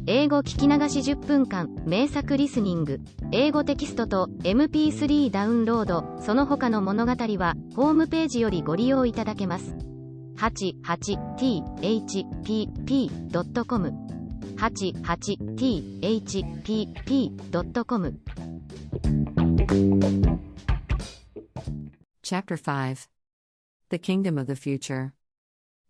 英語聞き流し10分間、名作リスニング、英語テキストと MP3 ダウンロード、その他の物語は、ホームページよりご利用いただけます。88thpp.com 88thpp.com Chapter 5 The Kingdom of the Future.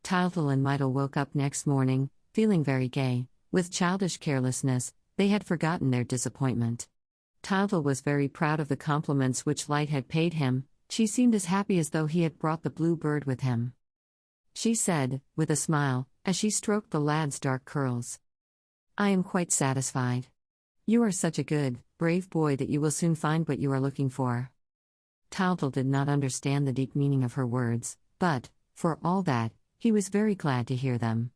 Tildel and Mydel woke up next morning, feeling very gay. With childish carelessness, they had forgotten their disappointment. Tildel was very proud of the compliments which Light had paid him. She seemed as happy as though he had brought the blue bird with him. She said, with a smile, as she stroked the lad's dark curls, "I am quite satisfied. You are such a good, brave boy that you will soon find what you are looking for." Tildel did not understand the deep meaning of her words, but, for all that, he was very glad to hear them.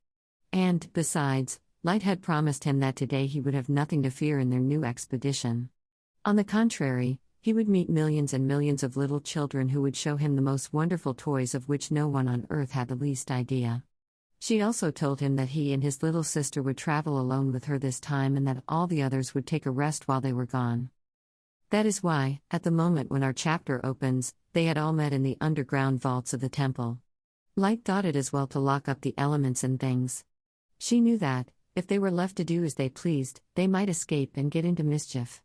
And, besides, Light had promised him that today he would have nothing to fear in their new expedition. On the contrary, he would meet millions and millions of little children who would show him the most wonderful toys of which no one on earth had the least idea. She also told him that he and his little sister would travel alone with her this time and that all the others would take a rest while they were gone. That is why, at the moment when our chapter opens, they had all met in the underground vaults of the temple. Light thought it as well to lock up the elements and things. She knew that, if they were left to do as they pleased, they might escape and get into mischief.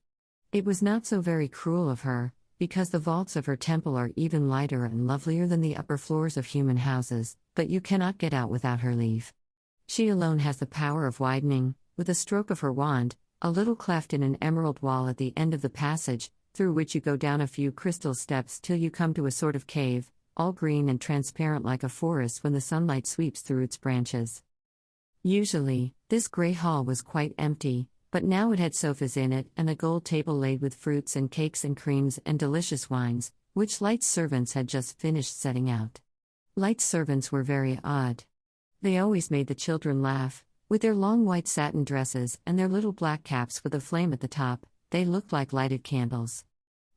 It was not so very cruel of her, because the vaults of her temple are even lighter and lovelier than the upper floors of human houses, but you cannot get out without her leave. She alone has the power of widening, with a stroke of her wand, a little cleft in an emerald wall at the end of the passage, through which you go down a few crystal steps till you come to a sort of cave, all green and transparent like a forest when the sunlight sweeps through its branches. Usually, this grey hall was quite empty, but now it had sofas in it and a gold table laid with fruits and cakes and creams and delicious wines, which Light's servants had just finished setting out. Light's servants were very odd. They always made the children laugh. With their long white satin dresses and their little black caps with a flame at the top, they looked like lighted candles.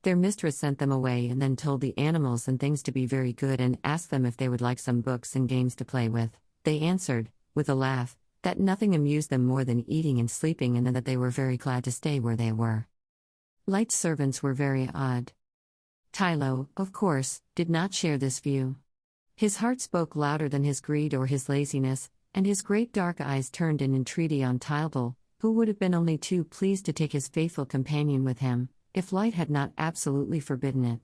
Their mistress sent them away and then told the animals and things to be very good and asked them if they would like some books and games to play with. They answered, with a laugh, that nothing amused them more than eating and sleeping and that they were very glad to stay where they were. Light's servants were very odd. Tylo, of course, did not share this view. His heart spoke louder than his greed or his laziness, and his great dark eyes turned in entreaty on Tildel, who would have been only too pleased to take his faithful companion with him, if Light had not absolutely forbidden it.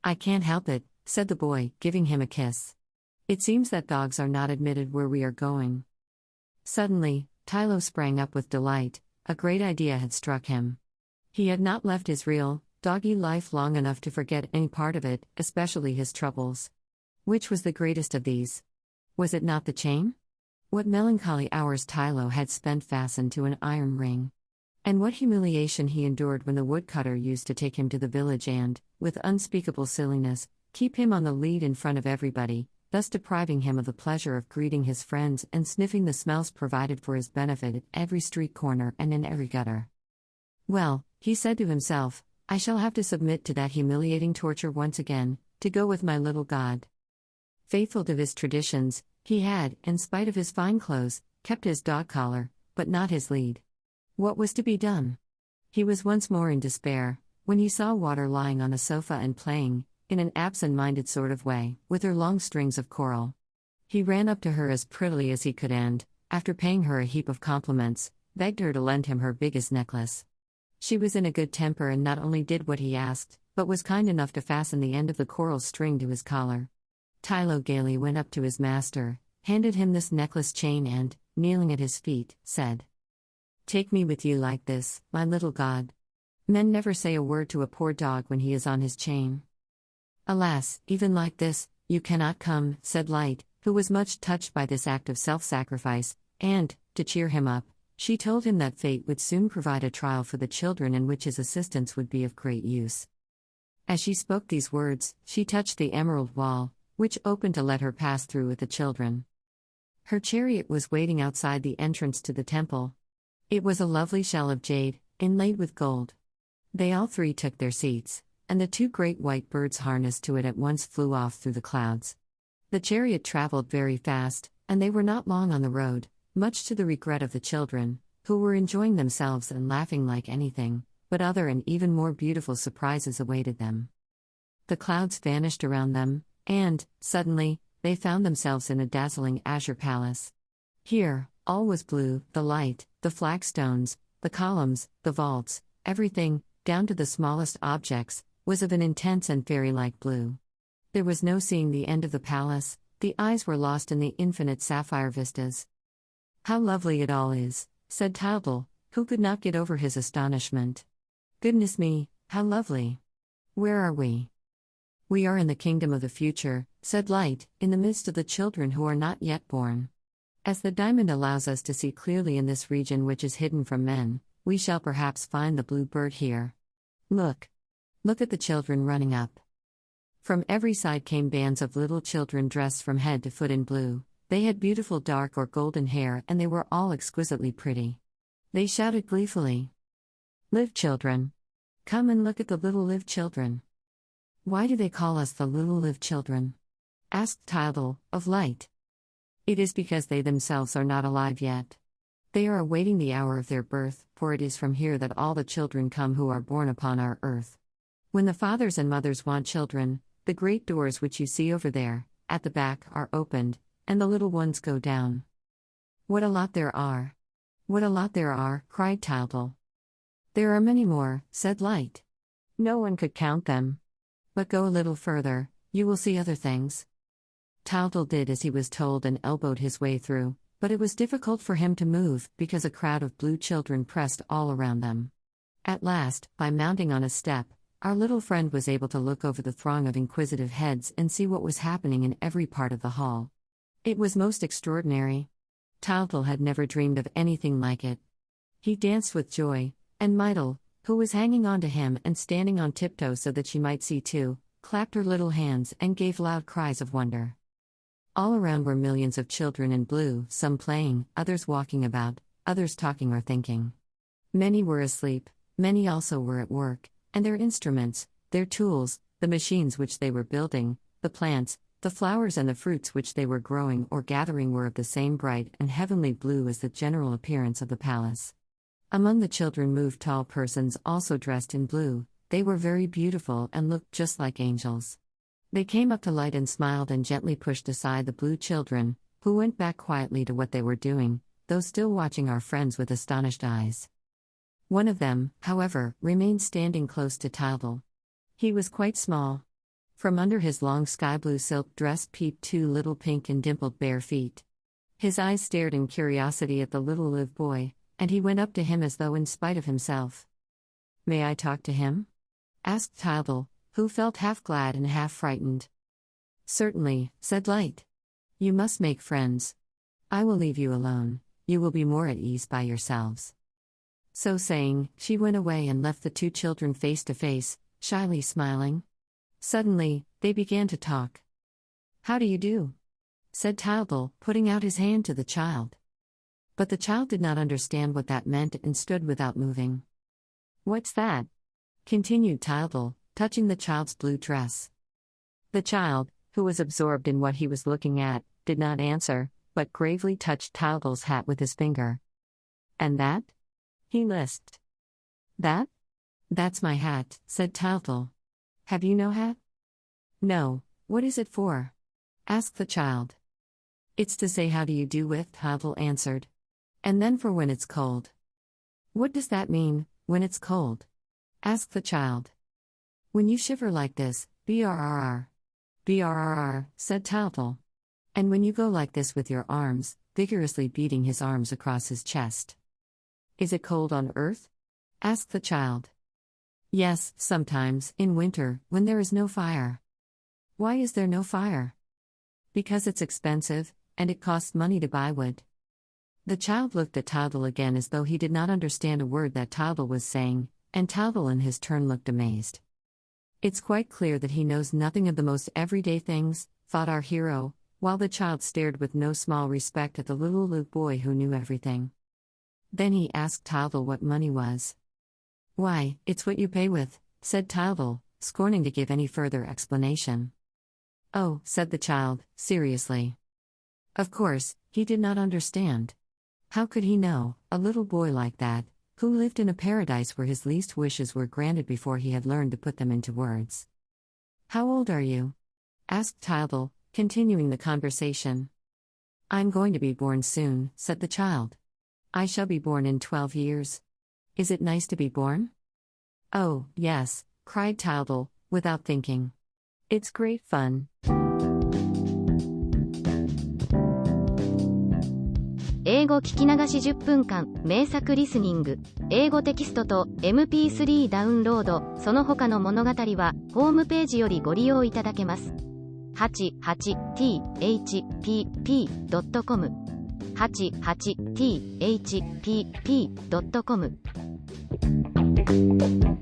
"I can't help it," said the boy, giving him a kiss. "It seems that dogs are not admitted where we are going." Suddenly, Tylo sprang up with delight. A great idea had struck him. He had not left his real, doggy life long enough to forget any part of it, especially his troubles. Which was the greatest of these? Was it not the chain? What melancholy hours Tylo had spent fastened to an iron ring. And what humiliation he endured when the woodcutter used to take him to the village and, with unspeakable silliness, keep him on the lead in front of everybody, thus depriving him of the pleasure of greeting his friends and sniffing the smells provided for his benefit at every street corner and in every gutter. "Well," he said to himself, "I shall have to submit to that humiliating torture once again, to go with my little god." Faithful to his traditions, he had, in spite of his fine clothes, kept his dog collar, but not his lead. What was to be done? He was once more in despair, when he saw Water lying on a sofa and playing, in an absent-minded sort of way, with her long strings of coral. He ran up to her as prettily as he could and, after paying her a heap of compliments, begged her to lend him her biggest necklace. She was in a good temper and not only did what he asked, but was kind enough to fasten the end of the coral string to his collar. Tylo gaily went up to his master, handed him this necklace chain and, kneeling at his feet, said, "Take me with you like this, my little god." Men never say a word to a poor dog when he is on his chain. "Alas, even like this, you cannot come," said Light, who was much touched by this act of self-sacrifice, and, to cheer him up, she told him that fate would soon provide a trial for the children in which his assistance would be of great use. As she spoke these words, she touched the emerald wall, which opened to let her pass through with the children. Her chariot was waiting outside the entrance to the temple. It was a lovely shell of jade, inlaid with gold. They all three took their seats, and the two great white birds harnessed to it at once flew off through the clouds. The chariot traveled very fast, and they were not long on the road, much to the regret of the children, who were enjoying themselves and laughing like anything, but other and even more beautiful surprises awaited them. The clouds vanished around them, and, suddenly, they found themselves in a dazzling azure palace. Here, all was blue: the light, the flagstones, the columns, the vaults, everything, down to the smallest objects, was of an intense and fairy-like blue. There was no seeing the end of the palace, the eyes were lost in the infinite sapphire vistas. "How lovely it all is," said Tildal, who could not get over his astonishment. "Goodness me, how lovely! Where are we?" "We are in the kingdom of the future," said Light, "in the midst of the children who are not yet born. As the diamond allows us to see clearly in this region which is hidden from men, we shall perhaps find the blue bird here. Look! Look at the children running up." From every side came bands of little children dressed from head to foot in blue. They had beautiful dark or golden hair and they were all exquisitely pretty. They shouted gleefully, "Live children! Come and look at the little live children." "Why do they call us the little live children?" asked Tildal, of Light. "It is because they themselves are not alive yet. They are awaiting the hour of their birth, for it is from here that all the children come who are born upon our earth. When the fathers and mothers want children, the great doors which you see over there, at the back, are opened, and the little ones go down." "What a lot there are! What a lot there are!" cried Tildal. "There are many more," said Light. "No one could count them. But go a little further, you will see other things." Tildal did as he was told and elbowed his way through, but it was difficult for him to move, because a crowd of blue children pressed all around them. At last, by mounting on a step, our little friend was able to look over the throng of inquisitive heads and see what was happening in every part of the hall. It was most extraordinary. Tildal had never dreamed of anything like it. He danced with joy, and Myrtle, who was hanging on to him and standing on tiptoe so that she might see too, clapped her little hands and gave loud cries of wonder. All around were millions of children in blue, some playing, others walking about, others talking or thinking. Many were asleep, many also were at work, and their instruments, their tools, the machines which they were building, the plants, the flowers and the fruits which they were growing or gathering were of the same bright and heavenly blue as the general appearance of the palace. Among the children moved tall persons also dressed in blue. They were very beautiful and looked just like angels. They came up to Light and smiled and gently pushed aside the blue children, who went back quietly to what they were doing, though still watching our friends with astonished eyes. One of them, however, remained standing close to Tildal. He was quite small. From under his long sky-blue silk dress peeped two little pink and dimpled bare feet. His eyes stared in curiosity at the little live boy, and he went up to him as though in spite of himself. "May I talk to him?" asked Tildal, who felt half glad and half frightened. "Certainly," said Light. "You must make friends. I will leave you alone, you will be more at ease by yourselves." So saying, she went away and left the two children face to face, shyly smiling. Suddenly, they began to talk. "How do you do?" said Tildal, putting out his hand to the child. But the child did not understand what that meant and stood without moving. "What's that?" continued Tildal, touching the child's blue dress. The child, who was absorbed in what he was looking at, did not answer, but gravely touched Tildal's hat with his finger. "And that?" he lisped. "That? That's my hat," said Tildal. "Have you no hat?" "No, what is it for?" asked the child. "It's to say how do you do with," Tildal answered. "And then for when it's cold." "What does that mean, when it's cold?" asked the child. "When you shiver like this, brrr. Brrr, said Tildal. "And when you go like this with your arms," vigorously beating his arms across his chest. "Is it cold on earth?" asked the child. "Yes, sometimes, in winter, when there is no fire." "Why is there no fire?" "Because it's expensive, and it costs money to buy wood." The child looked at Tildal again as though he did not understand a word that Tildal was saying, and Tildal in his turn looked amazed. "It's quite clear that he knows nothing of the most everyday things," thought our hero, while the child stared with no small respect at the little Luke boy who knew everything. Then he asked Tildal what money was. "Why, it's what you pay with," said Tildal, scorning to give any further explanation. "Oh," said the child, seriously. Of course, he did not understand. How could he know, a little boy like that, who lived in a paradise where his least wishes were granted before he had learned to put them into words? How old are you? Asked Tildel, continuing the conversation. I'm going to be born soon, said the child. I shall be born in 12 years. Is it nice to be born? Oh, yes, cried Tildel, without thinking. It's great fun. 英語聞き流し10分間、名作リスニング、英語テキストと MP3 ダウンロード、その他の物語は、ホームページよりご利用いただけます。88thpp.com 88thpp.com